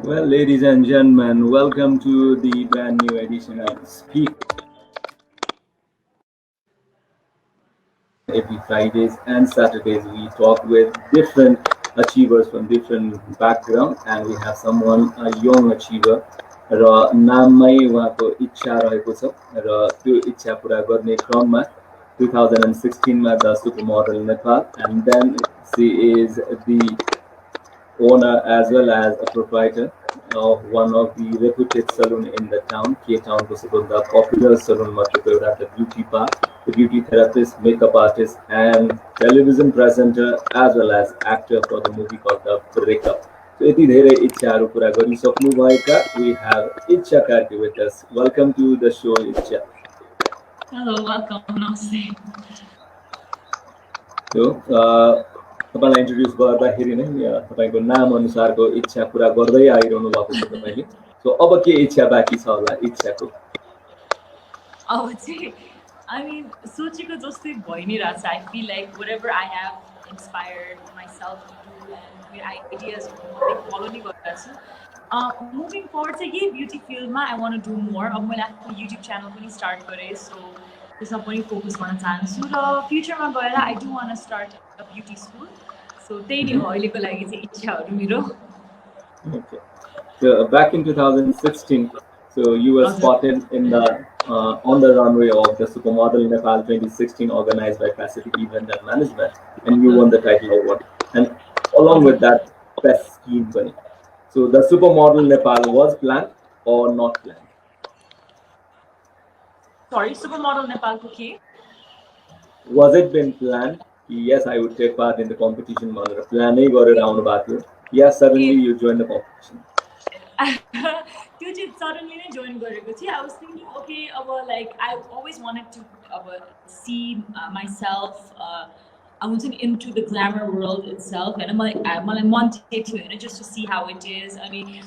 Well, ladies and gentlemen, welcome to the brand new edition of Speak. Every Fridays and Saturdays, we talk with different achievers from different background, and we have someone a young achiever र नाममै उहाँको इच्छा रहेको छ र त्यो इच्छा पुरा गर्ने क्रममा 2016मा the super model Nepal and then she is the owner as well as a proprietor of one of the reputed saloon in the town, K Town, the popular saloon, the beauty bar, the beauty therapist, makeup artist, and television presenter as well as actor for the movie called The Breakup. So, यति धेरै इच्छाहरू पुरा गरिसक्नुभएका we have Icha Karki with us. Welcome to the show, Icha. Hello, welcome. Namaste. So, तपाईँलाई introduce गर्दाखेरि नै तपाईँको नाम अनुसारको इच्छा पुरा गर्दै आइरहनु भएको छ तपाईँले सो अब के इच्छा बाँकी छ होला इच्छाको अब चाहिँ I mean सोचेको जस्तै भइ नै रहेछ I feel like whatever I have inspired myself to do and my ideas follow नै गरिरहेको छु moving forward चाहिँ यही beauty field-मा I want to do more अब मैले आफ्नो YouTube channel पनि start गरेँ so त्यसमा पनि फोकस गर्न चाहन्छु र फ्युचरमा गएर I do want to start a beauty school so त्यही नै हो अहिलेको लागि चाहिँ इच्छाहरू मेरो Okay. So back in 2016 so you were spotted in the on the runway of the Supermodel Nepal 2016 organized by Pacific Event and Management and you won the title award and along with that best scheme bunny. So the Supermodel Nepal was planned or not planned? Sorry, Supermodel Nepal ko ke? Was it been planned? Yes, I would take part in the competition. Planning or around about you. Yes, suddenly you joined the competition. त्यो चाहिँ suddenly नै join गरेको थिएँ. I was thinking, okay, like I always wanted to see myself. I was into the glamour world itself, and मलाई मन थियो हैन just to see how it is. I mean,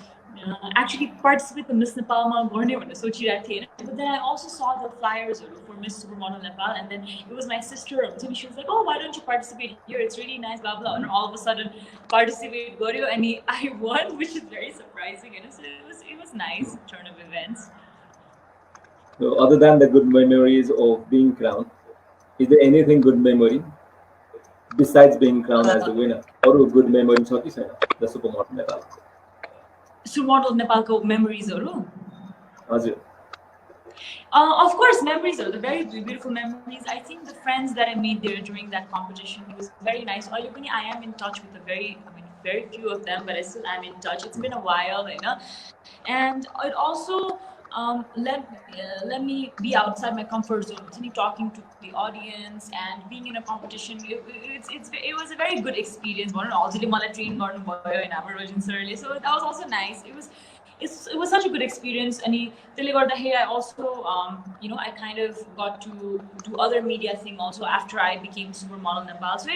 actually participate in Miss Nepal ma गर्ने भनेर सोचिरहेको थिएँ हैन but then I also saw the flyers for Miss Supermodel Nepal and then it was my sister she was like oh why don't you participate here it's really nice blah blah and all of a sudden participate garyo and I won which is very surprising and so it was nice turn of events. So other than the good memories of being crowned is there anything good memory besides being crowned as the winner or a good memory छ कि छैन the Supermodel Nepal Supermodel Nepalko memories haru हजुर of course memories are the very beautiful memories I think the friends that I made there during that competition it was very nice I am in touch with very few of them but I still am in touch it's been a while you know and it also let me be outside my comfort zone talking to the audience and being in a competition it was a very good experience one also मलाई train गर्नु भयो in Aberrojan sirले so that was also nice it was such a good experience and त्यसले गर्दाखेरि I also I kind of got to do other media thing also after I became Supermodel Nepal so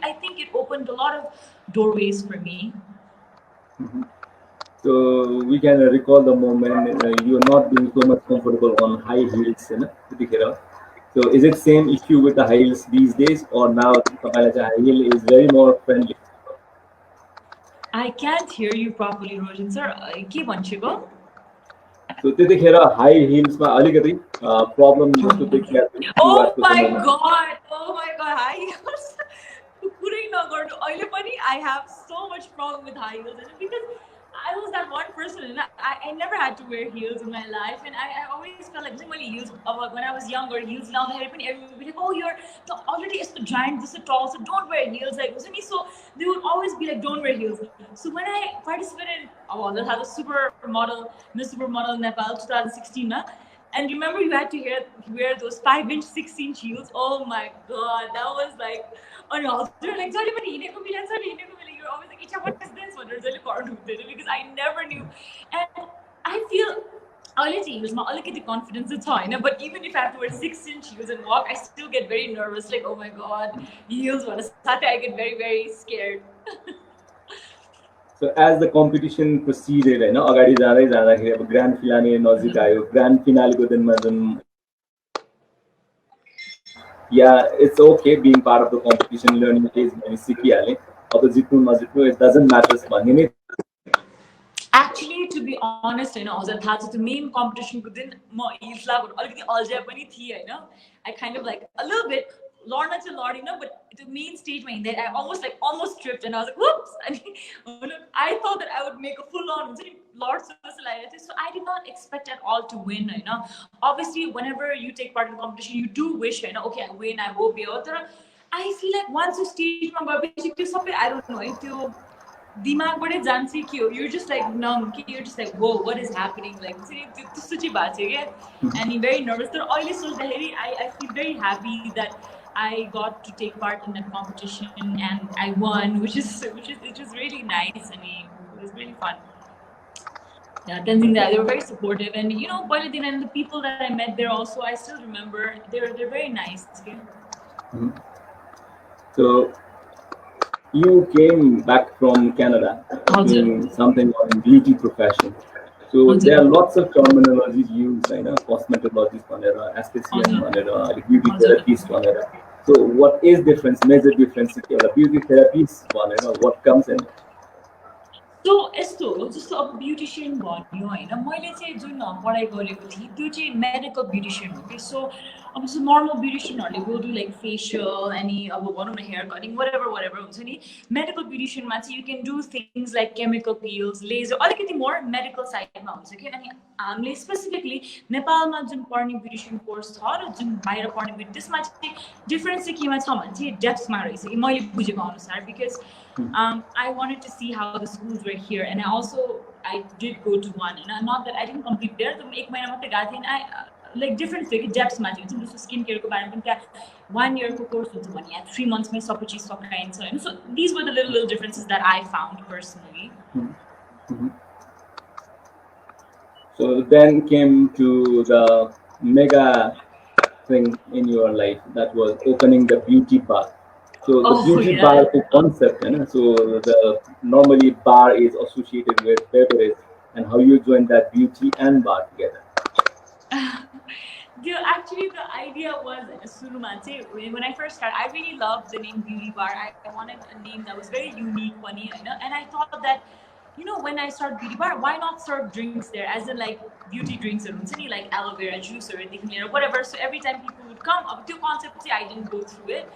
I think it opened a lot of doorways for me. So we can recall the moment you're not being so much comfortable on high heels, so is it same issue with the high heels these days or now high heel is very more friendly? I can't hear you properly, Rojan sir. Ke bhancheko? So high heels ma alikati problem to take care oh my god high heels kurai nagarnu अहिले पनि I have so much problem with high heels because I was that one person and I never had to wear heels in my life and I always felt like when heels when I was younger heels now everybody would be like oh you're already so giant this is tall so don't wear heels like so they would always be like don't wear heels so when I participated in Miss Supermodel Nepal 2016 and remember you had to wear those 5-inch 6-inch heels oh my god that was like oh no like जहिले पनि हिँडेको मिलेको you're always like Icha what is this what is it because I never knew and I feel अहिले चाहिँ heelsमा अलिकति confidence छ हैन but even if I have to wear 6-inch heels and walk I still get very nervous like oh my god heels भनेर साथै I get very very scared. So as the competition proceeded हैन अगाडि जाँदै जाँदाखेरि अब grand finale नजिक आयो grand फिनालेको दिनमा जुन yeah it's okay being part of the competition learning phase मैले सिकिहालेँ अब जित्नु नजित्नु it doesn't matter भन्ने नै Actually, to be honest, हजुर थाहा छ त्यो मेन कम्पिटिसनको दिन म हिल्स लगाएको अलिकति अल्झिया पनि थिएँ होइन. I kind of like a little bit लड्न चाहिँ लडिनँ, but the main stage my I almost tripped and I was like whoops. And I thought that I would make a full on Lord so I did not expect at all to win. Obviously whenever you take part in competition you do wish okay I win, I hope I feel like once you stage I don't know if you दिमागबाटै जान्छ के हो, you're just like numb, you're just like whoa what is happening, like त्यस्तो चाहिँ भएको थियो क्या. And very nervous. तर अहिले सोच्दाखेरि I feel very happy that I got to take part in that competition and I won, which is really nice. I mean, it was really fun. Yeah, Tenzing that they were very supportive, and Paladin and the people that I met there also, I still remember they're very nice. Okay? So you came back from Canada doing something on beauty profession. So there are lots of terminologies used, cosmetologist, aesthetician, beauty therapist. So what is difference? Major difference? Beauty therapist, what comes in it? So यस्तो हो जस्तो अब beautician भन्यो होइन, मैले चाहिँ जुन पढाइ गरेको थिएँ त्यो चाहिँ मेडिकल ब्युटिसियन हो कि. सो अब जस्तो नर्मल ब्युटिसियनहरूले गो डु लाइक फेसियल अनि अब भनौँ न हेयर कटिङ whatever हुन्छ नि. मेडिकल ब्युटिसियनमा चाहिँ you can do things like chemical peels, laser, अलिकति मोर मेडिकल साइडमा हुन्छ कि. अनि हामीले स्पेसिफिकली नेपालमा जुन पढ्ने ब्युटिसियन कोर्स छ र जुन बाहिर पढ्ने ब्युटी त्यसमा चाहिँ डिफ्रेन्स चाहिँ केमा छ भने चाहिँ डेप्थमा रहेछ कि मैले बुझेको अनुसार. Because I wanted to see how the schools were here, and I did go to one, and not that I didn't complete there. So एक महिना मात्रै गएको थिएँ. I like different jobs मा थियो जस्तो स्किन केयरको बारेमा पनि त्यहाँ 1 year को कोर्स हुन्छ भने यहाँ 3 months मै सबै चिज सकाइन्छ हैन. So these were the little differences that I found personally. So then came to the mega thing in your life, that was opening the beauty bar. So the beauty bar concept, so the normally bar is associated with beverage, and how you join that beauty and bar together. Actually the idea was when I first started, I really loved the name Beauty Bar. I wanted a name that was very unique, funny, and I thought that when I start Beauty Bar, why not serve drinks there, as in like beauty drinks or like aloe vera juice or whatever. So every time people would come, up to concept I didn't go through it,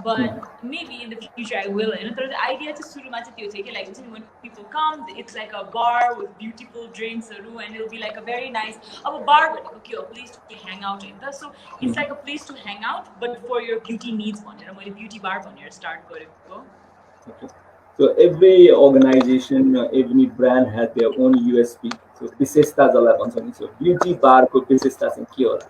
but maybe in the future I will. The idea to सुरुमा चाहिँ त्यो थियो कि like when people come, it's like a bar with beautiful drinks and it'll be like a very nice a bar भनेको के हो, place to hang out in. So it's like a place to hang out but for your beauty needs भनेर मैले beauty bar भनेर start गरेको. Okay. So every organization, every brand has their own USP. So विशेषता जसलाई भन्छ नि, so beauty bar को विशेषता चाहिँ के होला?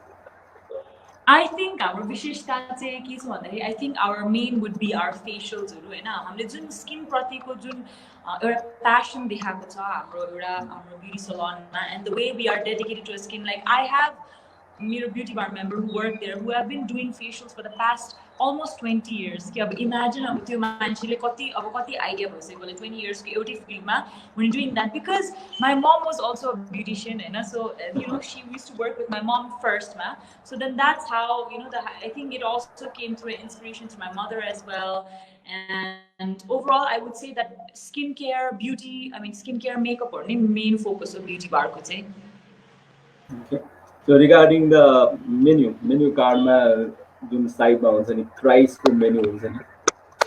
I think our विशेषता चाहिँ के छ भन्दाखेरि I think our main would be our facials हैन. हामीले जुन स्किन प्रतिको जुन एउटा passion देखाएको छ हाम्रो beauty salonमा, and the way we are dedicated to our skin. Like I have मेरो beauty bar member who work there who have been doing facials for the past almost 20 years. कि अब imagine अब त्यो मान्छेले कति idea भइसक्यो होला 20 years को एउटै फिल्डमा when doing that, because my mom was also a beautician Hahn. So she used to work with my mom first ma. So then that's how I think it also came through an inspiration to my mother as well. And overall I would say that skincare, beauty, skincare, makeup or main focus of beauty bar ko chahi. Okay. So regarding the menu card ma जुन साइडमा हुन्छ नि price को menu हुन्छ नि,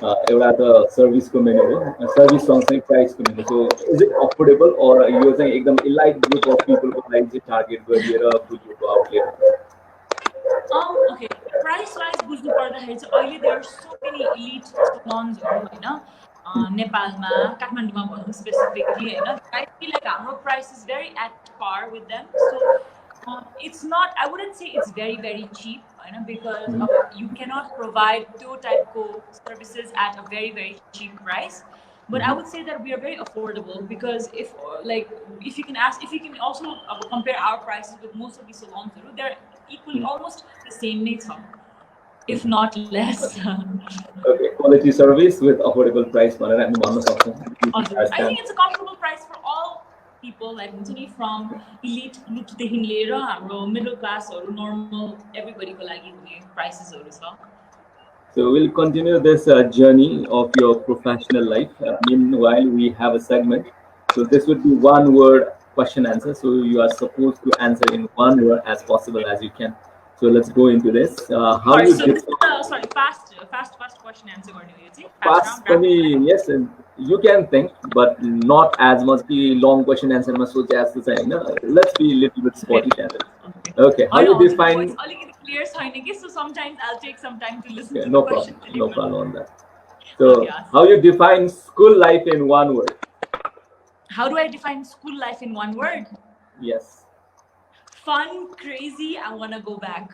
एउटा त service को menu हो, सर्भिस सँगसँगै प्राइस को menu. So is it affordable और यो चाहिँ एकदम इलाइट ग्रुप अफ पिपल को लागि चाहिँ टार्गेट गरिएर बुझ्नुको आउटलेट? Okay, price wise बुझ्नु पर्दाखेरि चाहिँ अहिले there are so many elite salons हैन नेपालमा, काठमाडौँमा भनौँ specifically Hahn. I feel like हाम्रो price is very at par with them. So it's not, I wouldn't say it's very very cheap, because you cannot provide two type of services at a very very cheap price. But I would say that we are very affordable, because if you can also compare our prices with most of these salons, they're equally almost the same nature, if not less. Okay, quality service with affordable price. I think it's a comfortable price for all people, like from elite देखि लिएर हाम्रो middle class or normal everybody को लागि हुने prices हरु छ. So we'll continue this journey of your professional life. Meanwhile, we have a segment So this would be one word question answer. So you are supposed to answer in one word as possible as you can. So let's go into this. How Sorry, you so this is sorry, fast question answer going to see? Fast fast round, for rapid me, fire. yes, and you can think, but not as much the long question answer must soch as to say. No, let's be a little bit Okay. sporty channel. Okay. Okay, how I you know. So it's define? only clear signing. So sometimes I'll take some time to listen Okay, to the no problem, question. no problem on that. Okay, So, ask. how you define school life in one word? How do I define school life in one word? Yes. Fun, crazy, I want to go back.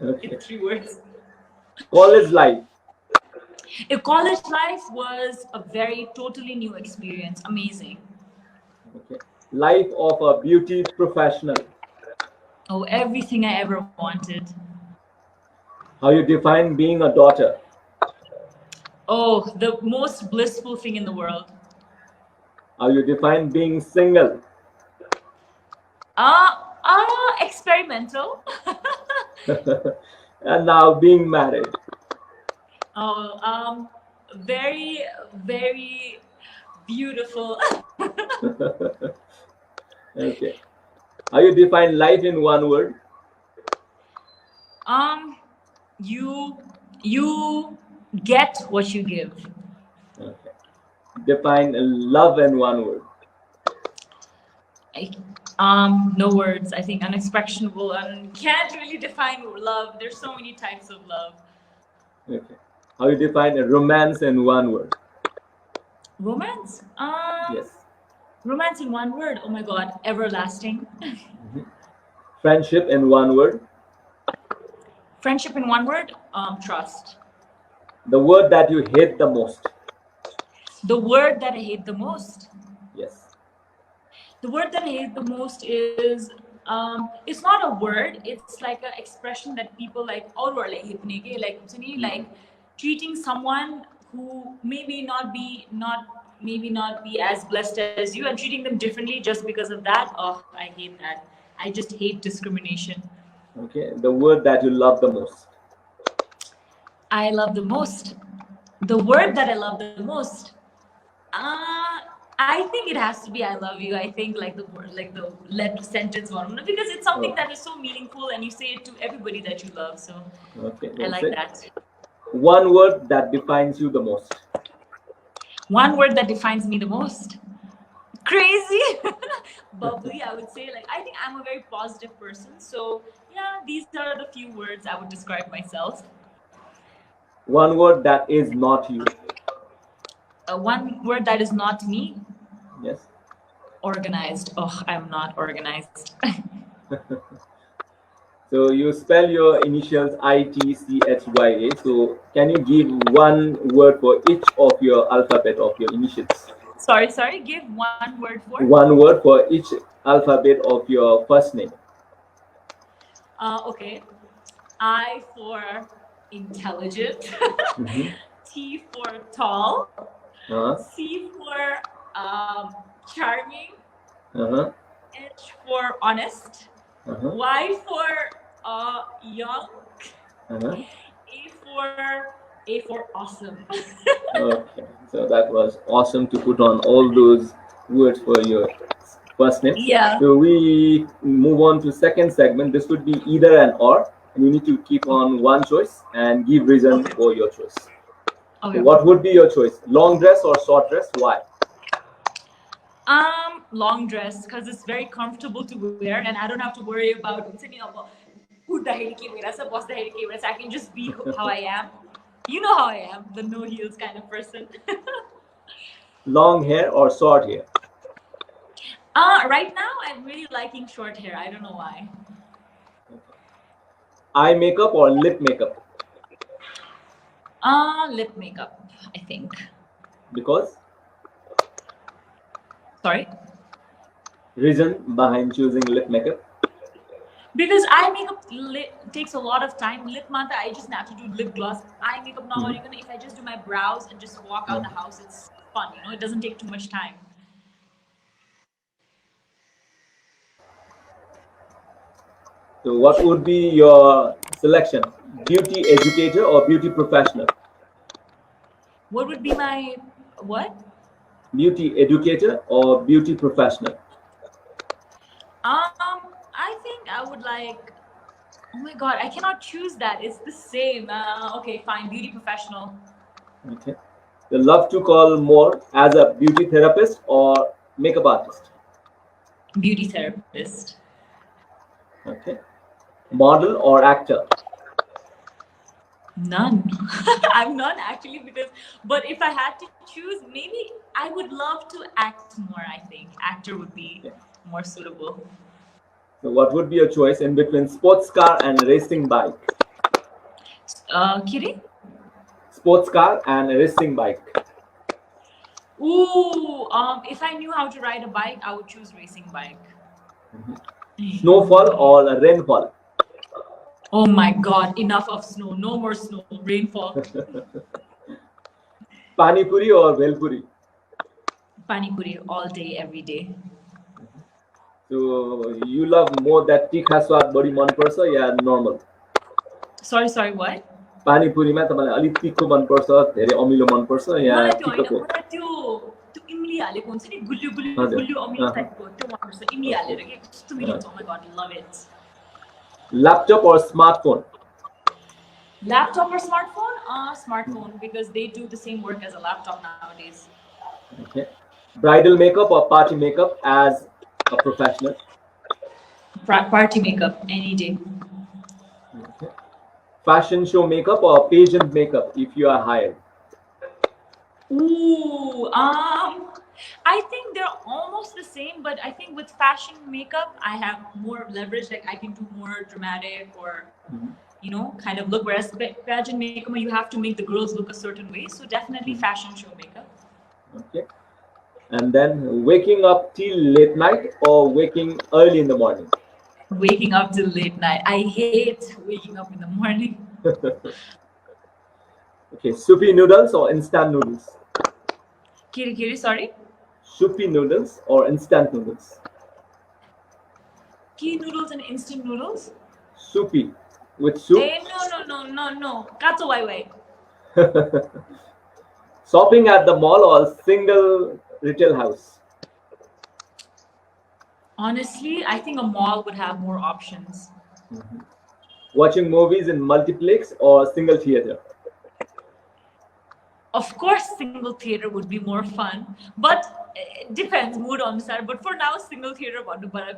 Okay. In 3 words. College life. If college life was a very totally new experience, amazing. Okay. Life of a beauty professional. Oh, everything I ever wanted. How you define being a daughter? Oh, the most blissful thing in the world. How you define being single? Experimental. And now being married. Oh, very, very beautiful. Okay. How you define life in one word? Um, you get what you give. Okay. Define love in one word. No words. I think unexpressionable and can't really define love. There's so many types of love. Okay. How you define romance in one word? Romance? Yes. Romance in one word. Oh my god, everlasting. Friendship in one word. Friendship in one word. Trust. The word that you hate the most. The word that I hate the most. Yes. The word that I hate the most is it's not a word, it's like an expression that people like like treating someone who maybe not be as blessed as you and treating them differently just because of that. Oh, I hate that. I just hate discrimination. Okay. The word that you love the most. I love the most. The word that I love the most. I think it has to be "I love you." I think like the word, like the let sentence one, because it's something that is so meaningful, and you say it to everybody that you love. So Okay. I That's like it. that. One word that defines you the most. One word that defines me the most. Crazy, bubbly. I would say like I think I'm a very positive person. So yeah, these are the few words I would describe myself. One word that is not you. One word that is not me. Yes. Organized. Oh, I'm not organized. So you spell your initials ITCHYA. So can you give one word for each of your alphabet of your initials? Sorry. Give one word for. One word for each alphabet of your first name. Okay. I for intelligent. T for tall. C for charming. H for honest. Y for young. A for awesome. Okay, so that was awesome to put on all those words for your first name. Yeah. So we move on to second segment. This would be either and or, and you need to keep on one choice and give reason for your choice. Okay. So what would be your choice? Long dress or short dress? Why? Long dress because it's very comfortable to wear, and I don't have to worry about I can just be how I am. You know how I am, the no heels kind of person. Long hair or short hair? Right now I'm really liking short hair. I don't know why. Eye makeup or lip makeup? Lip makeup, I think. Because? Sorry? Reason behind choosing lip makeup? Because eye makeup takes a lot of time. Lip mata, I just have to do lip gloss. Eye makeup now, or even if I just do my brows and just walk out the house, it's fun. It doesn't take too much time. So what would be your selection? Beauty educator or beauty professional? What would be my what? Beauty educator or beauty professional? I think I would like. Oh my god, I cannot choose that. It's the same. Okay, fine. Beauty professional. Okay. You love to call more as a beauty therapist or makeup artist? Beauty therapist. Okay. Model or actor? None. I'm none actually because, but if I had to choose, maybe I would love to act more. I think actor would be Yeah. more suitable. So, what would be your choice in between sports car and racing bike? Kitty? Sports car and racing bike. Ooh, if I knew how to ride a bike, I would choose racing bike. Snowfall or rainfall? Oh my god, enough of snow. No more snow. Rainfall. Pani puri or bhel puri? Pani puri all day, every day. So you love more that tikha swad body मन पर्छ या normal? Sorry, what? पानी पुरीमा तपाईलाई अलि तीखो मन पर्छ धेरै अमिलो मन पर्छ या मलाई त्यो होइन, ठिकको? मलाई त्यो त्यो इमली हालेको हुन्छ नि, गुलियो गुलियो हजुर। गुलियो अमिलो अँ। टाइपको त्यो मन पर्छ। इमली हालेर के कस्तो मिठो हुन्छ। Oh my god, love it. Laptop or smartphone? Laptop or smartphone? Smartphone because they do the same work as a laptop nowadays. Okay. Bridal makeup or party makeup as a professional? Party makeup any day. Okay. Fashion show makeup or pageant makeup if you are hired? Ooh, I think they're almost the same, but I think with fashion makeup, I have more leverage. Like I can do more dramatic or, kind of look. Whereas pageant makeup, you have to make the girls look a certain way. So definitely fashion show makeup. Okay. And then waking up till late night or waking early in the morning? Waking up till late night. I hate waking up in the morning. Okay. Soupy noodles or instant noodles? Kiri, sorry. Soupy noodles or instant noodles? Key noodles and instant noodles? Soupy with soup. No. Kato wai. Shopping at the mall or single retail house? Honestly, I think a mall would have more options. Watching movies in multiplex or single theater? Of course, single theater would be more fun, but it depends mood on side. But for now, single theater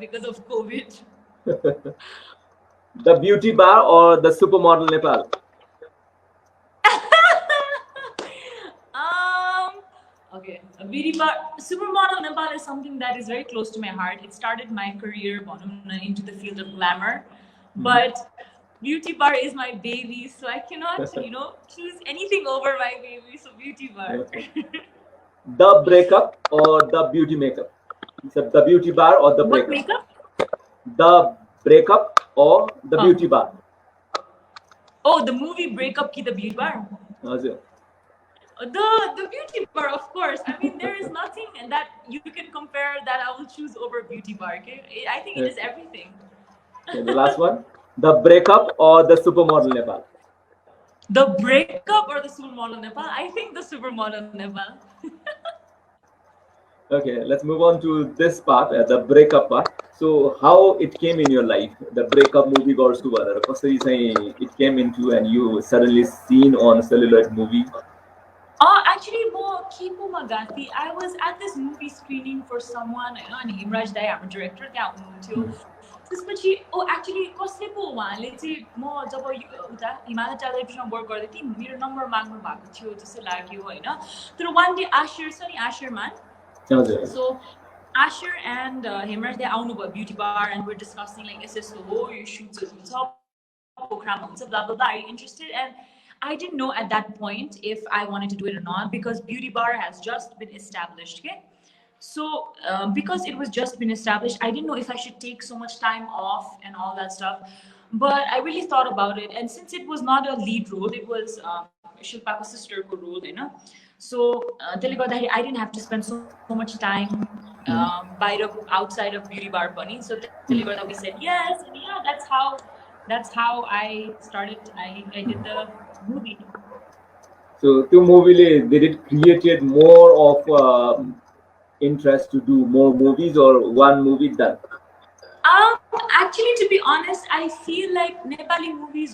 because of COVID. The beauty bar or the supermodel Nepal? Okay, a beauty bar. Supermodel Nepal is something that is very close to my heart. It started my career into the field of glamour, but beauty bar is my baby, so I cannot, choose anything over my baby. So beauty bar. Okay. The breakup or the beauty makeup? So the beauty bar or the What breakup? makeup? The breakup or the beauty bar? Oh, the movie Breakup ki the beauty bar. Hazur. The beauty bar, of course. I mean, there is nothing that you can compare that I will choose over beauty bar. Okay? I think it is everything. Okay, the last one. The breakup or the supermodel Nepal? The breakup or the supermodel Nepal? I think the supermodel Nepal. Okay, let's move on to this part, the breakup part. So, how it came in your life, the breakup movie goes to other. It came into and you suddenly seen on celluloid movie. Actually, I was at this movie screening for someone, and Himraj Dai, our director, त्यसपछि actually कसले पो उहाँले चाहिँ म जब उता हिमालय टेलिभिजनमा work गर्दै थिएँ मेरो नम्बर माग्नु भएको थियो जस्तो लाग्यो होइन तर वान डे आशिर छ नि Ashirman so Ashir and Hemraj they आउनुभयो beauty bar and we're discussing like यस्तो हो यो सुट्सहरू हुन्छ प्रोग्राम हुन्छ blah blah blah are interested and I didn't know at that point if I wanted to do it or not because Beauty Bar has just been established. Okay? So because it was just been established, I didn't know if I should take so much time off and all that stuff. But I really thought about it. And since it was not a lead role, it was Shilpa's sister's role. So I didn't have to spend so much time outside of Beauty Bar Bunny. So we said yes. And yeah, that's how I started. I did the movie. So, to movie did it created more of interest to do more movies, or one movie done? Actually, to be honest, I feel like Nepali movies,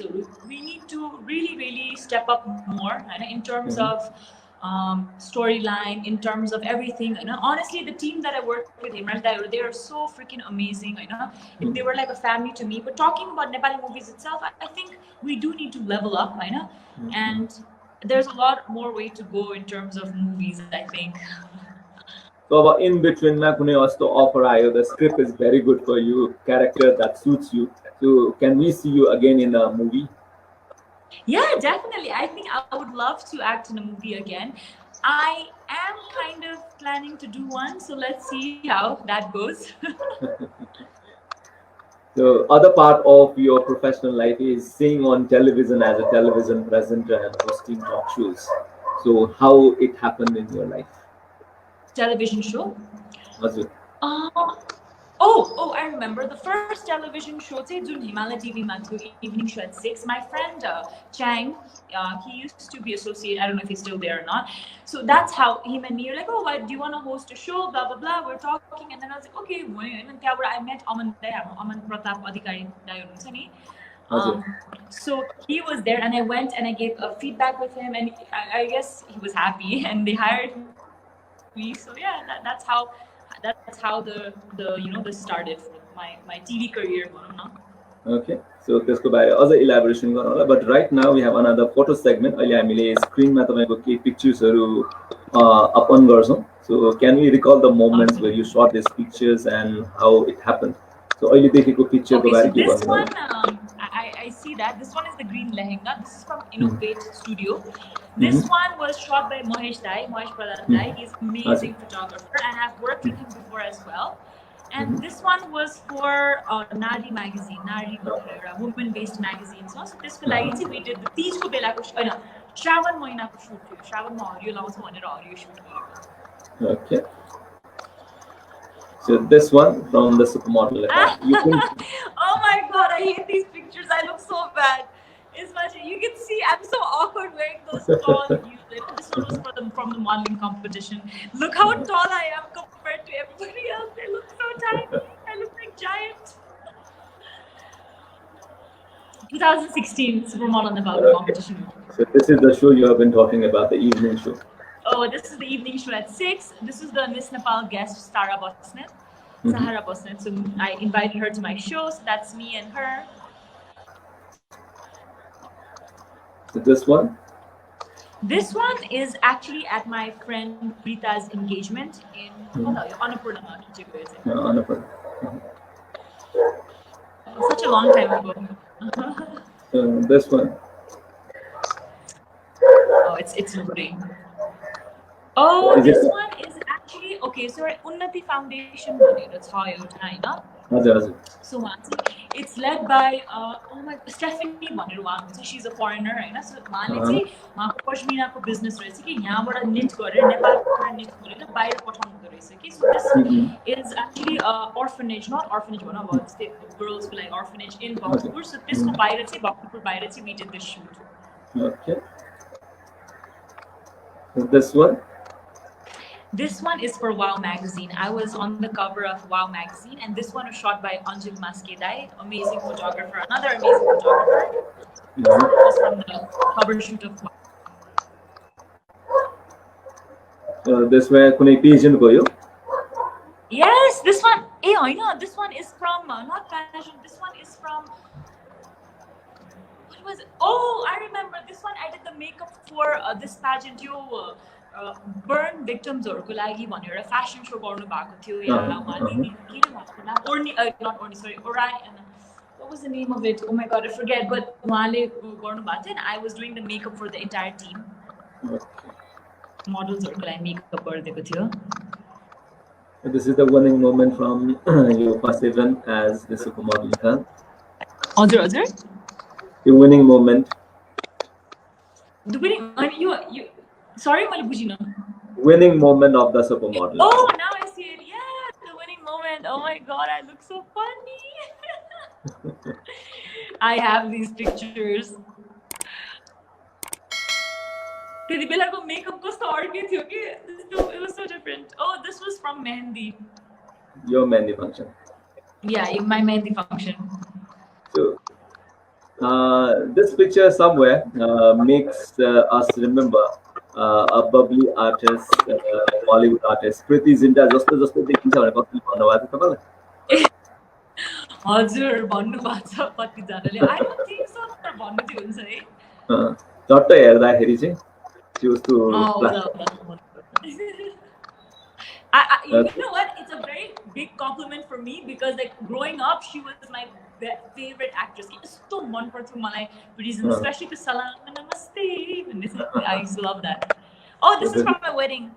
we need to really step up more, and in terms Mhm. of storyline, in terms of everything. Honestly, the team that I work with, Imran, they are so freaking amazing. They were like a family to me. But talking about Nepali movies itself, I think we do need to level up, and there's a lot more way to go in terms of movies, I think. So अब in between मा कुनै यस्तो offer आयो, the script is very good for you, character that suits you, so can we see you again in a movie? Yeah, definitely. I think I would love to act in a movie again. I am kind of planning to do one, so let's see how that goes. The other part of your professional life is seeing on television as a television presenter and hosting talk shows. So how it happened in your life? Television show? हजुर. Oh, I remember the first television show, Jun Himalaya TV evening show at 6. My friend Chang, he used to be associated. I don't know if he's still there or not. So that's how him and me are like, oh, why do you want to host a show? Blah blah blah. We're talking, and then I was like, okay. And then I met Aman Dai, Aman Pratap Adhikari Dai. So he was there, and I went and I gave a feedback with him, and I guess he was happy, and they hired me. So yeah, that's how the started my TV career. Okay, so त्यसको बारे अझ इलाबोरेसन गरौँ होला. But right now we have another photo segment. अहिले हामीले स्क्रिनमा तपाईको केही पिक्चर्सहरु अपन गर्छौं. So can we recall the moments where you shot these pictures and how it happened? So अहिले देखेको पिक्चरको बारे के this भन्नु one होला? I see that this one is the green lehenga. This is from Innovate Studio. This one was shot by Mahesh Pradhan Dai. He's an amazing photographer, and I've worked with him before as well. And this one was for Nari magazine, Nari women-based magazine. So this we did the Teej ko bela ko Shravan mahina ko shoot थियो. Shravan ma hariyo laउँछ भनेर हरियो shoot गरेको. Okay. So this one from the supermodel. Oh my god, I hate these pictures. I look so bad. You can see I'm so awkward wearing those tall heels. This one was from the modeling competition. Look how tall I am compared to everybody else. They look so tiny. I look like giant. 2016 Supermodel Nepal competition. So this is the show you have been talking about, the evening show. Oh, this is the evening show at 6. This is the Miss Nepal guest, Sahara Bosnet. So I invited her to my show. So that's me and her. So this one? This one is actually at my friend Rita's engagement in Annapurna. Annapurna. Such a long time ago. So this one? Oh, it's loading. Oh, this one is actually okay. So Unnati Foundation it's how So it's led by Stephanie Bhaneru. She's a foreigner, right? So Pashmina ko business right? Knit Nepal knit So this is actually orphanage, not orphanage, one of the girls like orphanage in Bhaktapur. So this Bhaktapur we did this shoot. Okay. So this one? This one is for Wow Magazine. I was on the cover of Wow Magazine, and this one was shot by Anjum Maskedai, amazing photographer, another amazing photographer. This was from the cover shoot of Wow. So this way, kunai pageant goyo? Yes, this one. This one is from not pageant. This one is from. What was it? Oh, I remember this one. I did the makeup for this pageant. Burn victims or लागि भनेर a fashion show गर्नु भएको थियो not Orni, sorry, Orion. What was the name of it? Oh my god, I forget. But उहाँले गर्नु भएको थियो, and I was doing the makeup for the entire team. Modelsहरुको लागि makeup गरिदिएको थियो. This is the winning moment from your first event as the supermodel. हजुर. The winning moment. The winning, you. Sorry, मैले बुझिन. Winning moment of the supermodel. Oh, now I see it. Yeah, the winning moment. Oh my god, I look so funny. I have these pictures. त्यति बेलाको makeup कस्तो अर्कै थियो कि it was so different. Oh, this was from Mehendi. Your mehndi function. Yeah, my Mehendi function. So this picture somewhere makes us remember a bubbly artist, Bollywood artist, Preeti Zinta. जस्तो जस्तो देखिन्छ भने कति भन्नुभएको थियो तपाईँलाई? हजुर भन्नुभएको छ कतिजनाले. I don't think so तर भन्नु चाहिँ हुन्छ है. झट्ट हेर्दाखेरि चाहिँ त्यो उस्तो you know what? It's a very big compliment for me because like growing up, she was my favorite actress. So मन पर्थ्यो मलाई, reason especially to Salam Namaste. I used to love that. Oh, this is from my wedding.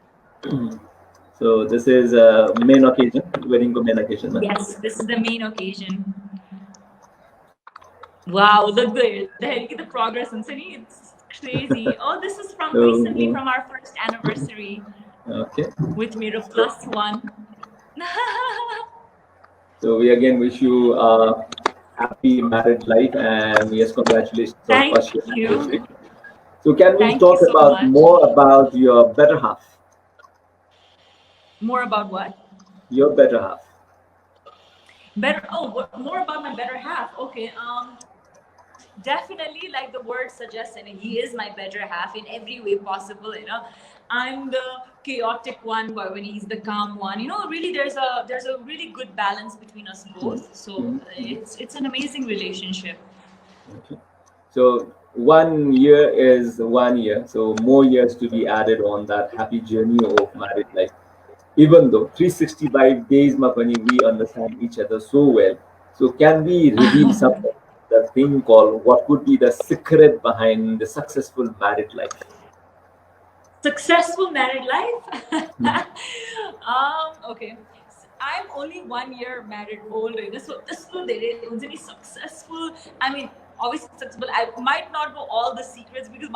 So this is main occasion, wedding ko main occasion. Yes, this is the main occasion. Wow, look the progress and it's crazy. Oh, this is from recently from our first anniversary. Okay. With Miro +1. So we again wish you a happy married life and yes, congratulations. Thank you. So can we talk about more about your better half? More about what? Your better half. More about my better half. Okay. Definitely, like the word suggests, and he is my better half in every way possible. You know, I'm the chaotic one, when he's the calm one. You know, really, there's a really good balance between us both. So it's an amazing relationship. Okay. So 1 year is 1 year. So more years to be added on that happy journey of married life. Even though 365 days, Mapani, we understand each other so well. So can we reveal something? The thing called what could be the secret behind the successful married life? Successful married life? Okay. I'm only 1 year married old. So this is successful. I mean, obviously successful. I might not know all the secrets because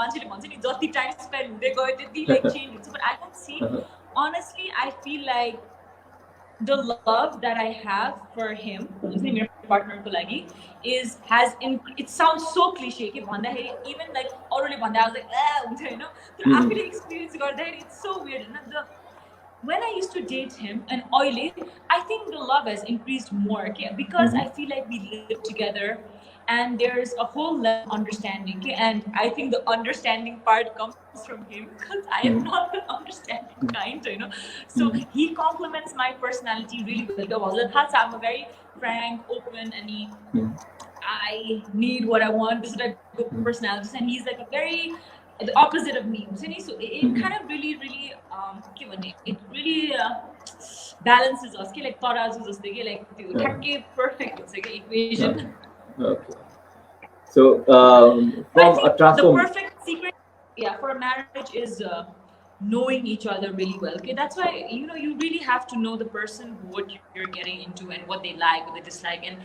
just the time spent, they go, they like change. But I don't see. Honestly, I feel like the love that I have for him, my partner it sounds so cliche. Even like already I was like, you know, after the experience it's so weird. When I used to date him and oily, I think the love has increased more because I feel like we live together and there's a whole level of understanding. And I think the understanding part comes from him because I am not the understanding kind, you know. So he complements my personality really well. I'm a very frank, open, and I need what I want. This is like good personality, and he's like a very the opposite of me. So it kind of really it really balances us. Like tarazus like perfect equation. Okay. So from a transform. The perfect secret, for a marriage is knowing each other really well. Okay, that's why you really have to know the person, what you're getting into, and what they like, what they dislike, and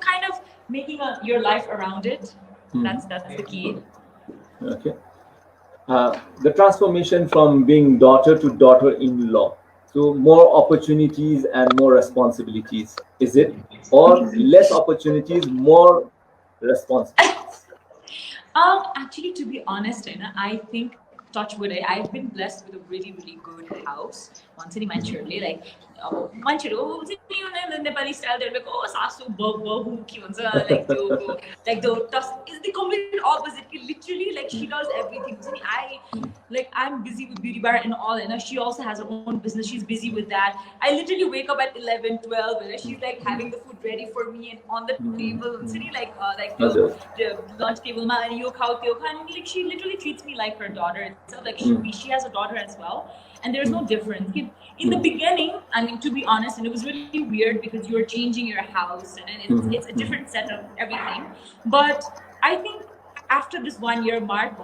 kind of making your life around it. That's the key. Okay. The transformation from being daughter to daughter-in-law. So more opportunities and more responsibilities, is it? Or less opportunities, more responsibilities? Actually, to be honest, I think touch wood, I've been blessed with a really, really good house. Once in Manchurli, like Nepali style, they're like, oh, sasu, bahu, like it's the complete opposite. Literally, like she does everything. I'm busy with beauty bar and all, and she also has her own business. She's busy with that. I literally wake up at 11, 12, and she's like having the food ready for me and on the table. The lunch table, like she literally treats me like her daughter. So like she has a daughter as well, and there's no difference. In the beginning, I mean, to be honest, and it was really weird because you're changing your house and it's a different set of everything. But I think after this 1 year mark,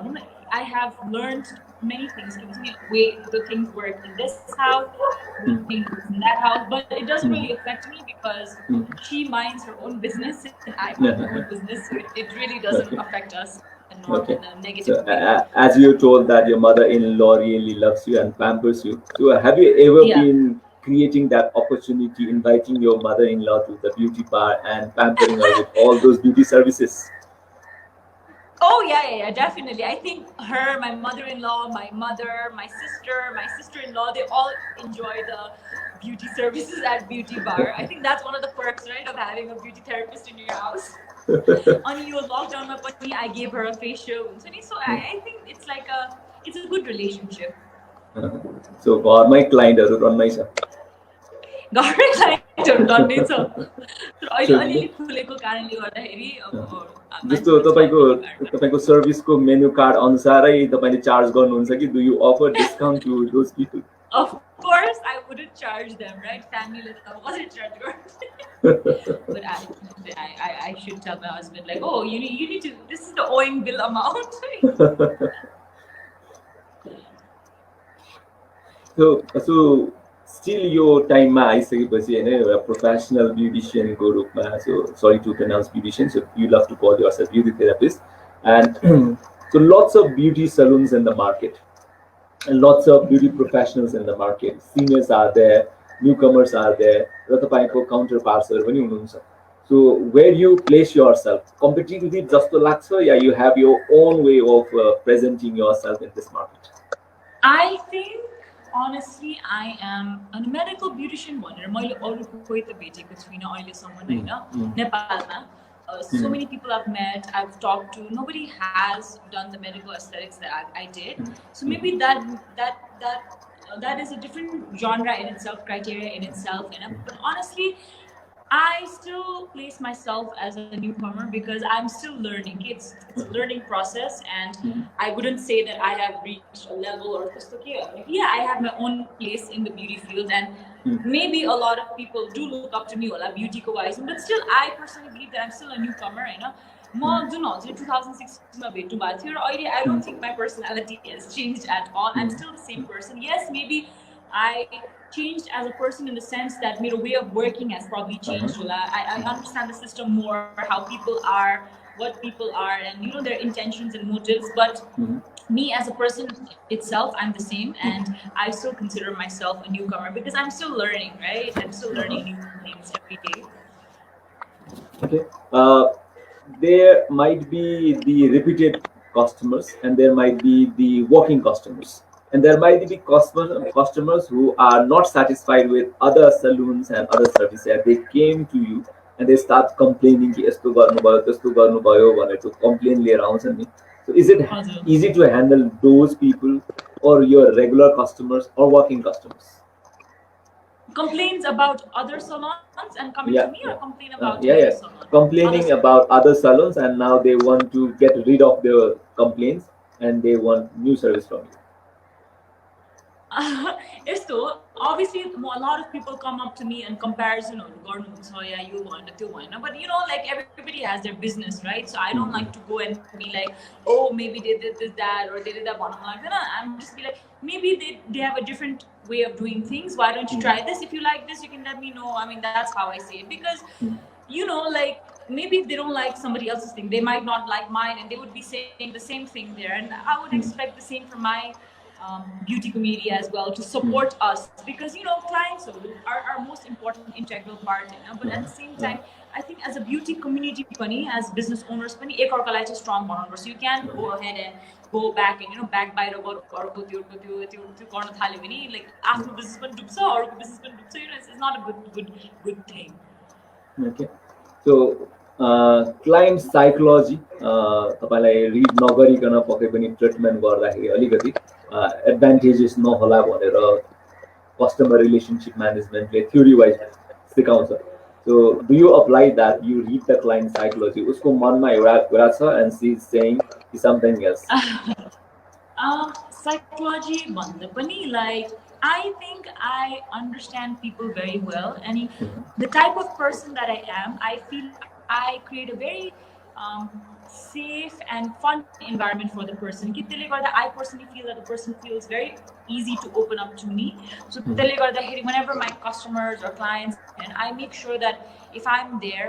I have learned many things. The things work in this house, the things in that house, but it doesn't really affect me because she minds her own business and I mind my own business. So it really doesn't affect us. Okay. So, as you told that your mother-in-law really loves you and pampers you, so have you ever been creating that opportunity, inviting your mother-in-law to the beauty bar and pampering her with all those beauty services? Oh yeah, definitely. I think her, my mother-in-law, my mother, my sister-in-law, they all enjoy the beauty services at Beauty Bar. I think that's one of the perks, right, of having a beauty therapist in your house. On your lockdown, I gave her a facial. So I think it's a good relationship. So घरमै क्लाइन्टहरू रन्नै छ घरमै क्लाइन्टहरू डन्नै छ तर अहिले So, अलिअलि खुलेको कारणले गर्दाखेरि अब जस्तो मान्छेहरू छ भन्ने कारणले तपाईँको सर्भिसको मेन्यु कार्ड अनुसारै तपाईँले चार्ज गर्नुहुन्छ कि do you offer discount to those people? Of course, I wouldn't charge them, right? Family let I wasn't charge but I should tell my husband like, oh, you need to. This is the owing bill amount. So still यो टाइममा आइसकेपछि होइन एउटा professional ब्युटिसियनको रूपमा so sorry to pronounce beautician so you love to call yourself beauty therapist and so lots of beauty salons in the market and lots of beauty professionals in the market. Seniors are there, newcomers are there, र तपाईँको counterpartsहरू पनि हुनुहुन्छ. So where you place yourself competitively जस्तो लाग्छ या you have your own way of presenting yourself in this market? I think honestly I am a medical beautician भनेर मैले अरूको कोही त भेटेको छुइनँ अहिलेसम्म हैन नेपालमा. So many people I've met, I've talked to, nobody has done the medical aesthetics that I did. So maybe that is a different genre in itself, criteria in itself. But honestly, I still place myself as a newcomer because I'm still learning. It's a learning process, and I wouldn't say that I have reached a level or yeah, I have my own place in the beauty field, and maybe a lot of people do look up to me, beauty wise, but still, I personally believe that I'm still a newcomer. I don't know. 2006 I don't think my personality has changed at all. I'm still the same person. Yes, maybe I changed as a person in the sense that my way of working has probably changed. I understand the system more, how people are, what people are, and their intentions and motives. But me as a person itself, I'm the same, and I still consider myself a newcomer because I'm still learning, right? I'm still learning new things every day. Okay. There might be the repeated customers, and there might be the walking customers. And there might be customers who are not satisfied with other saloons and other services. They came to you and they start complaining कि यस्तो गर्नुभयो त्यस्तो गर्नुभयो भनेर to complain लिएर आउँछ नि. So is it easy to handle those people or your regular customers or walking customers? Complaints about other salons and coming to me, or complain about other salons? Complaining about other salons, and now they want to get rid of their complaints and they want new service from you. Obviously a lot of people come up to me and comparison but like everybody has their business, right? So I don't like to go and be like, oh, maybe they did this, that, or they did that. I'm just be like, maybe they have a different way of doing things. Why don't you try this? If you like this, you can let me know. I mean, that's how I say it, because like maybe if they don't like somebody else's thing, they might not like mine, and they would be saying the same thing there, and I would expect the same from my beauty community as well, to support us, because clients are our most important integral part, but at the same time I think as a beauty community as business owners ekarkaलाई चाहिँ strong बनाउनु, so you can't go ahead and go back and backbite about अर्को त्यो गर्न थाल्यो भने like आफ्नो business पनि डुब्छ, अरूको business पनि डुब्छ. It's not a good thing. Okay, so client psychology तपाईलाई रिड नगरिकन पक्कै पनि ट्रिटमेन्ट गर्दाखेरि अलिकति एडभान्टेजेस नहोला भनेर कस्टमर रिलेसनशिप म्यानेजमेन्टले थ्योरी वाइज सिकाउँछ. So do you apply that, you read the client psychology, उसको मनमा एउटा कुरा छ and she is saying something else? Psychology भन्दा पनि like I think I understand people very well, and the type of person that I am, I feel I create a very safe and fun environment for the person. I personally feel that the person feels very easy to open up to me. So whenever my customers or clients, and I make sure that if I'm there,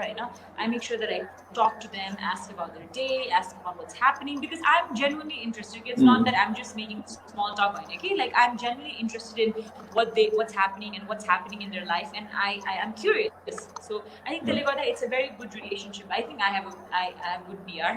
I make sure that I talk to them, ask about their day, ask about what's happening, because I'm genuinely interested. It's not that I'm just making small talk, okay? Like I'm genuinely interested in what's happening and what's happening in their life, and I am curious. So I think it's a very good relationship. I think I have good PR.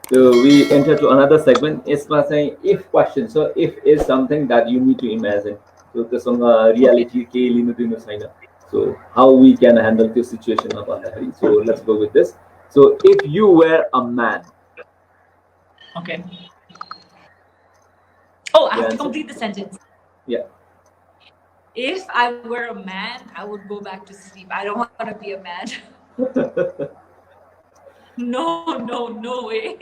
So we enter to another segment. यसमा चाहिँ if question. So if is something that you need to imagine. So त्योसँग reality केही लिनु दिनु छैन. So how we can handle this situation भन्दाखेरि. So let's go with this. So if you were a man. Okay. Oh, I have to answer. complete the sentence. Yeah. If I were a man, I would go back to sleep. I don't want to be a man. No way.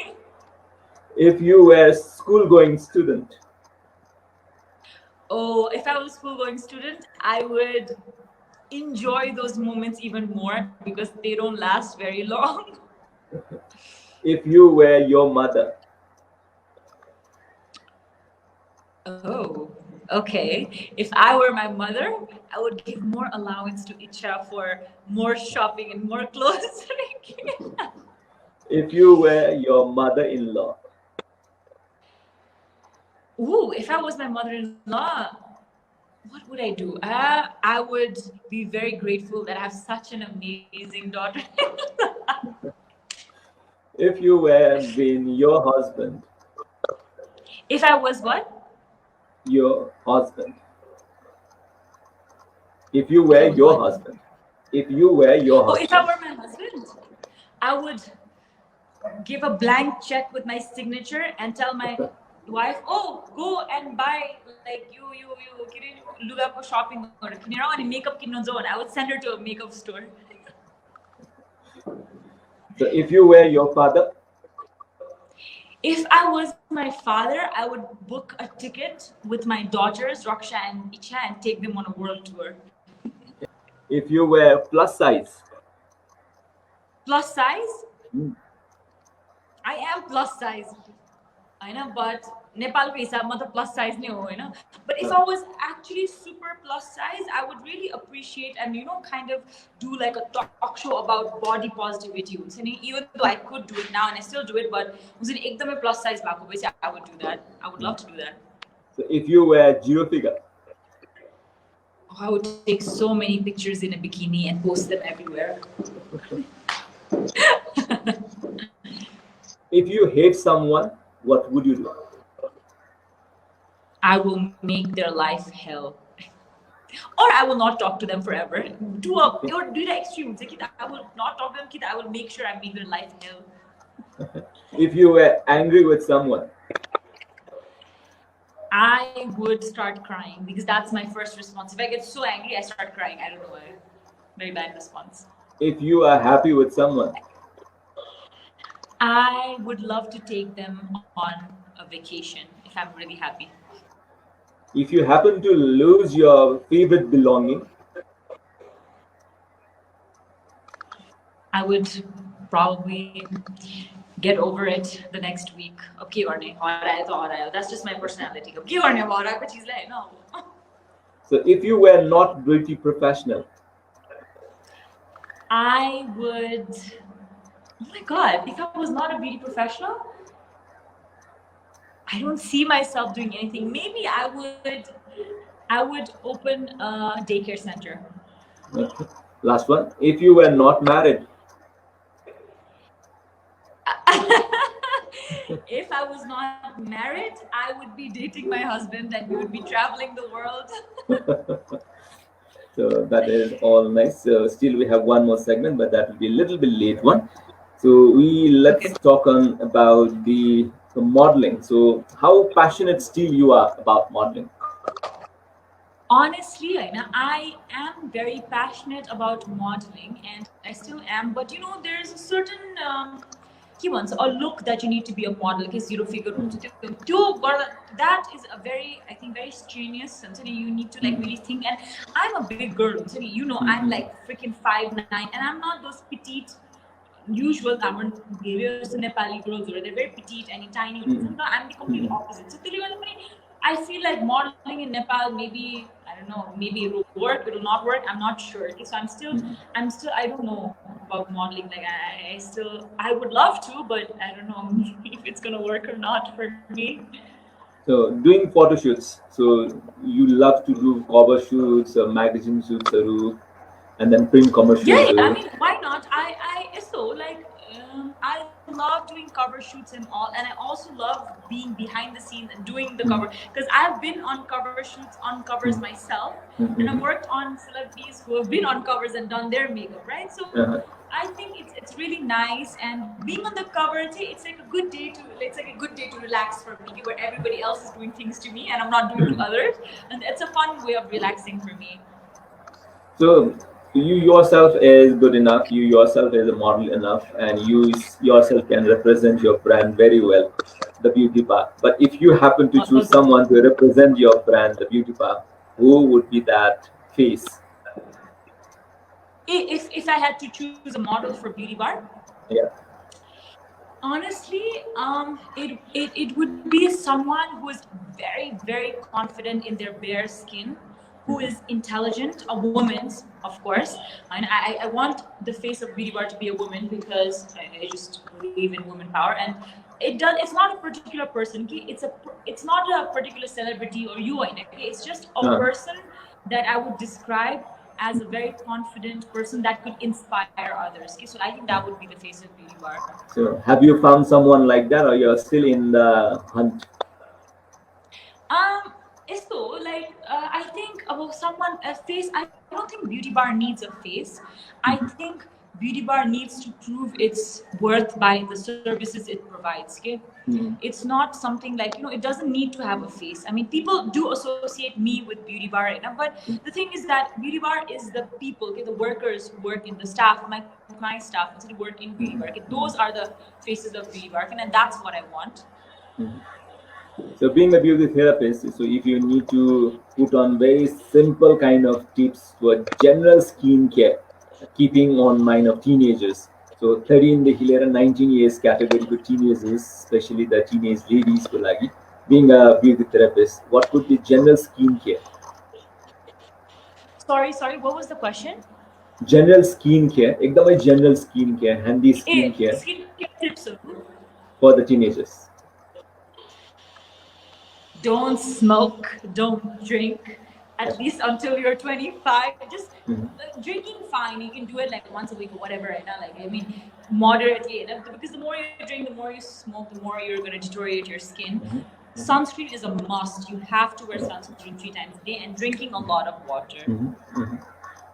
If you were a school-going student. Oh, if I was a school-going student, I would enjoy those moments even more because they don't last very long. If you were your mother. Oh, okay. If I were my mother, I would give more allowance to Icha for more shopping and more clothes. If you were your mother-in-law. Ooh, if I was my mother-in-law, what would I do? I would be very grateful that I have such an amazing daughter. If you were being your husband. If I was what? Your husband. If you were your husband. If you were your husband. Oh, if I were my husband, I would give a blank check with my signature and tell my wife, oh, go and buy like you luga ko shopping or and makeup and I would send her to a makeup store. So if you were your father. If I was my father, I would book a ticket with my daughters, Raksha and Icha, and take them on a world tour. If you were plus size. Plus size? I am plus size. I know, but Nepal ke hisab mein plus size nahi ho, na. But if I was actually super plus size, I would really appreciate and kind of do like a talk show about body positivity. Even though I could do it now and I still do it, but ekdam plus size bhako bhacha I would do that. I would love to do that. So if you were zero figure. I would take so many pictures in a bikini and post them everywhere. If you hate someone, what would you do? I will make their life hell. Or I will not talk to them forever. Do the extreme. I will not talk to them. I will make sure I make their life hell. If you were angry with someone. I would start crying because that's my first response. If I get so angry, I start crying. I don't know why. Very bad response. If you are happy with someone. I would love to take them on a vacation if I'm really happy. If you happen to lose your favorite belonging. I would probably get over it the next week. Okay, that's just my personality. No. So if you were not beauty professional. I would, oh my God, if I was not a beauty professional, I don't see myself doing anything. Maybe I would open a daycare center. Last one. If you were not married. If I was not married, I would be dating my husband and we would be traveling the world. So that is all nice. So still we have one more segment, but that will be a little bit late one. So let's talk on about the modeling. So how passionate still you are about modeling? Honestly, I am very passionate about modeling and I still am, but there's a certain a look that you need to be a model because you figure that is a very, I think, very strenuous and you need to really think. And I'm a big girl, I'm like freaking 5'9" and I'm not those petite usual Tamil Nepali girls where they're very petite and tiny. I'm the complete opposite. So I feel like modeling in Nepal, maybe, I don't know, maybe it will work, it will not work, I'm not sure. So I'm still, I don't know about modeling. Like I would love to, but I don't know if it's gonna work or not for me. So doing photo shoots. So you love to do cover shoots, magazine shoots, and then print commercials. Yeah, I mean, why not? I so like I love doing cover shoots and all, and I also love being behind the scenes and doing the cover, because I've been on cover shoots, on covers myself, and I've worked on celebrities who have been on covers and done their makeup, right? So I think it's really nice, and being on the cover, it's like a good day to relax for me, where everybody else is doing things to me and I'm not doing to others, and it's a fun way of relaxing for me. So you yourself is good enough, you yourself is a model enough, and you yourself can represent your brand very well, the beauty path. But if you happen to choose someone to represent your brand, the beauty path, who would be that face? If I had to choose a model for Beauty Bar, yeah, honestly, it would be someone who is very, very confident in their bare skin, who is intelligent, a woman's, of course. And I want the face of Beauty Bar to be a woman, because I just believe in woman power. And it's not a particular person, it's not a particular celebrity or you, it's just a person that I would describe as a very confident person that could inspire others. Okay? So I think that would be the face of Beauty Bar. So have you found someone like that, or you're still in the hunt? So like I think about someone, a face. I don't think Beauty Bar needs a face. I think Beauty Bar needs to prove its worth by the services it provides. Okay, it's not something like, it doesn't need to have a face. I mean, people do associate me with Beauty Bar right now, but the thing is that Beauty Bar is the people, okay, the workers who work in the staff, my staff who work in Beauty Bar. Okay, those are the faces of Beauty Bar, and that's what I want. So being a beauty therapist, so if you need to put on very simple kind of tips for general skincare, keeping on mind of teenagers. So 13 देखि 19 years category for teenagers, especially the teenage ladies को लागि, being a beauty therapist, what could be general skincare? Sorry, what was the question? General skincare, एकदमै general skincare, handy skincare tips for the teenagers. Don't smoke, don't drink, at least until you're 25. Just drinking, fine, you can do it like once a week or whatever, right now. Like, I mean, moderately, because the more you drink, the more you smoke, the more you're going to deteriorate your skin. Sunscreen is a must. You have to wear sunscreen 3 times a day, and drinking a lot of water.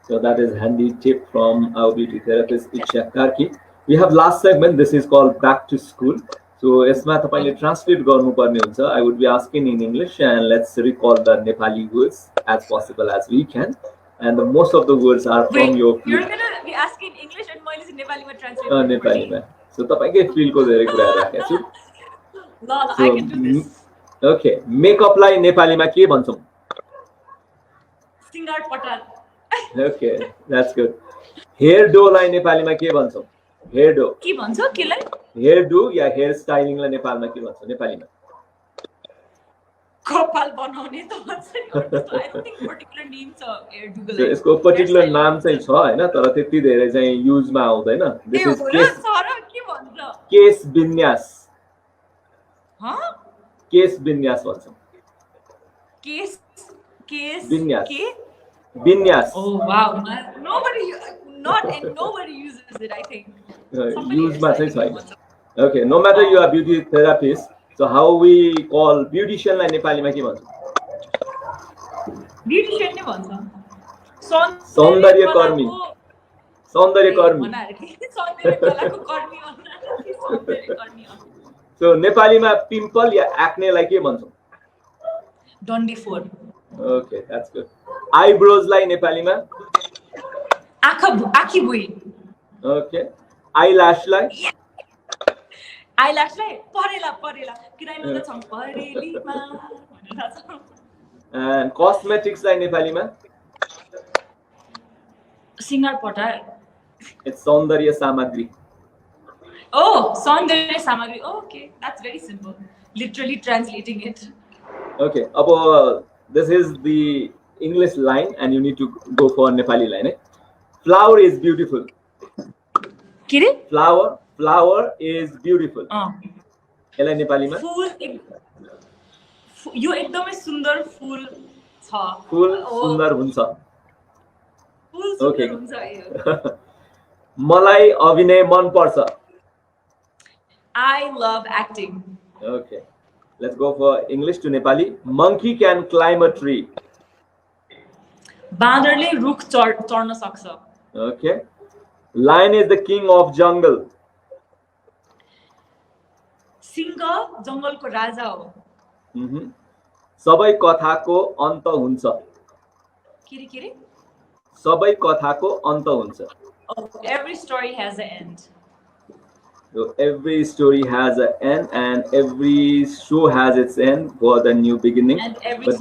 So that is handy tip from our beauty therapist Iksha Karki. We have last segment. This is called Back to School. So यसमा तपाईले translate गर्नुपर्ने हुन्छ. I would be asking in English, and let's recall the Nepali words as possible as we can. And most of the words are from your field. You're gonna be asking English and मैले चाहिँ नेपालीमा translate नेपालीमा. So तपाईकै फिल्डको धेरै कुरा राखेको छु. ल I can do this. Okay, makeup लाई नेपालीमा के भन्छौं? सिंगार पटार. Okay, that's good. Hair do लाई नेपालीमा के भन्छौं? Hair do. के भन्छ केलाई? Hair do या hair styling लाई नेपालमा के भन्छ नेपालीमा? कपाल बनाउने त भन्छ नि. I don't think particular name छ hair do को लागि. यसको particular नाम चाहिँ छ हैन, तर त्यति धेरै चाहिँ युज मा आउँदैन. This is case. सारा के भन्छ? केस विन्यास. केस विन्यास भन्छौं. केस विन्यास. विन्यास. Oh wow. Nobody uses it, I think. Use मा चाहिँ छैन. Okay, no matter you are beauty therapist, so how we call beautician लाई नेपालीमा के भन्छौं? Beautician नै भन्छ. सौन्दर्यकर्मी. सौन्दर्यकर्मी. सौन्दर्यकलाको कर्मी भन्नाले सौन्दर्यकर्मी हो. So नेपालीमा पिम्पल या एक्ने लाई के भन्छौं? डन्डीफोर. Okay, that's good. Eyebrows लाई नेपालीमा? आँखी भुई. Okay. Eyelash लाई? Eyelash लाई परेला किरायमा त छ परेलीमा भनेर छ. And cosmetics लाई नेपालीमा? सिंगार पटार. It's सौन्दर्य सामग्री. Oh, सौन्दर्य सामग्री. Okay, that's very simple. Literally translating it. Okay, this is the English line, and you need to go for Nepali line. Flower is beautiful. के रे? Flower is beautiful. यसलाई नेपालीमा? फूल यो एकदमै सुन्दर फूल छ. फूल सुन्दर हुन्छ. फूल सुन्दर हुन्छ यो. मलाई अभिनय मन पर्छ. I love acting. Okay, let's go for English to Nepali. Monkey can climb a tree. बाँदरले रुख चढ्न सक्छ. Okay, lion is the king of jungle. Singh जङ्गलको राजा हो. सबै कथाको अन्त हुन्छ. के रे? सबै कथाको अन्त हुन्छ. Oh, every story has an end. So every story has an end, and every show has its end for the new beginning. And But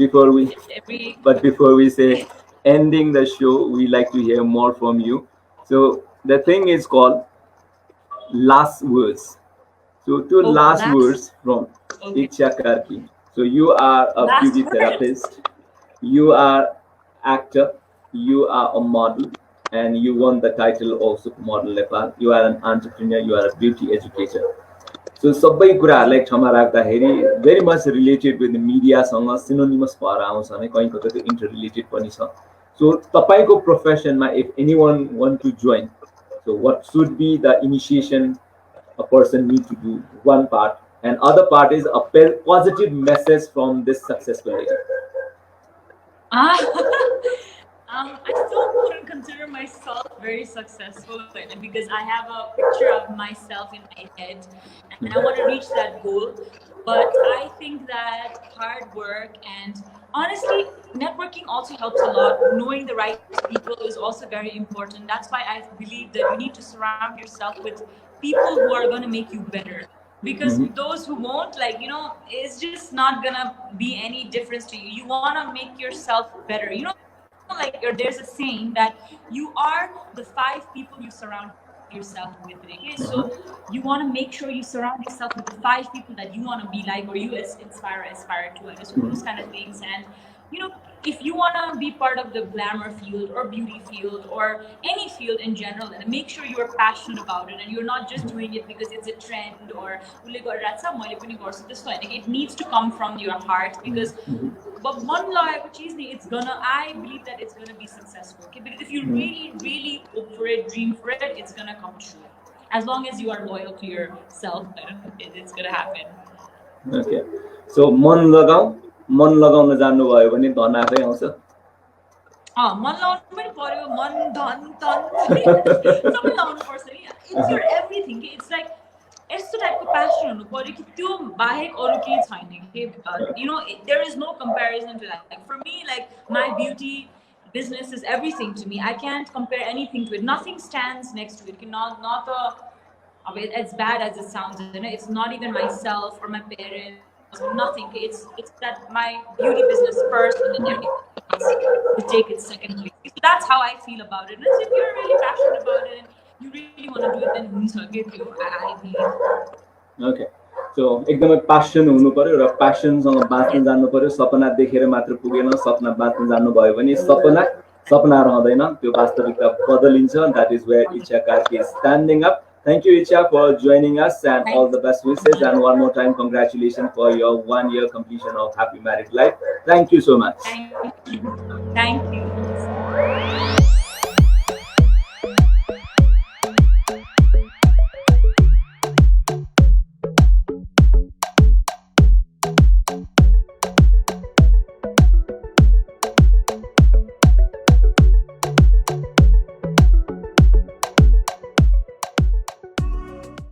before we say ending the show, we like to hear more from you. So the thing is called last words. So two last words from Icha Karki. So you are a beauty therapist, you are actor, you are a model, and you won the title of Supermodel Nepal. You are an entrepreneur, you are a beauty educator. So सबै कुराहरुलाई क्षमा राख्दाखेरि very much related with the media सँग synonymous भएर आउँछ भने कहीं कतै त्यो inter related पनि छ. So तपाईको profession मा if anyone want to join, so what should be the initiation a person need to do? One part, and other part is a positive message from this successful lady. I still wouldn't consider myself very successful because I have a picture of myself in my head and I want to reach that goal. But I think that hard work and honestly, networking also helps a lot. Knowing the right people is also very important. That's why I believe that you need to surround yourself with people who are going to make you better. Because those who won't, it's just not going to be any difference to you. You want to make yourself better. There's a saying that you are the 5 people you surround yourself with. Okay? So you want to make sure you surround yourself with the 5 people that you want to be like or you aspire to. So those kind of things. And if you want to be part of the glamour field or beauty field or any field in general, then make sure you are passionate about it and you're not just doing it because it's a trend or it needs to come from your heart because I believe that it's gonna be successful. Okay? Because if you really, really hope for it, dream for it, it's gonna come true. As long as you are loyal to yourself, it's gonna happen. Okay. So मन लगाउन जान्नु भयो भने धन आफै आउँछ. मन लगाउनु पनि पर्यो, मन धन तन सबै लगाउनु पर्छ नि. It's your everything. It's like यस्तो टाइपको प्यासन हुनु पर्यो कि त्यो बाहेक अरु केही छैन कि there is no comparison to that. Like for me, my beauty business is everything to me. I can't compare anything to it. Nothing stands next to it. As bad as it sounds, it's not even myself or my parents. Nothing. It's that my beauty business first and then everything else to take it second place. So that's how I feel about it. And if you're really passionate about it and you really want to do it, then I believe. Okay. So एकदमै passion हुनु पर्यो र passion सँग बाँच्न जान्नु पर्यो. सपना देखेर मात्र पुगेन, सपना बाँच्न जान्नु भयो भने सपना रहँदैन, त्यो वास्तविकता बदलिन्छ. That is where Icha Karki is standing up. Thank you, Icha, for joining us and all the best wishes. And one more time, congratulations for your 1-year completion of Happy Married Life. Thank you so much. Thank you.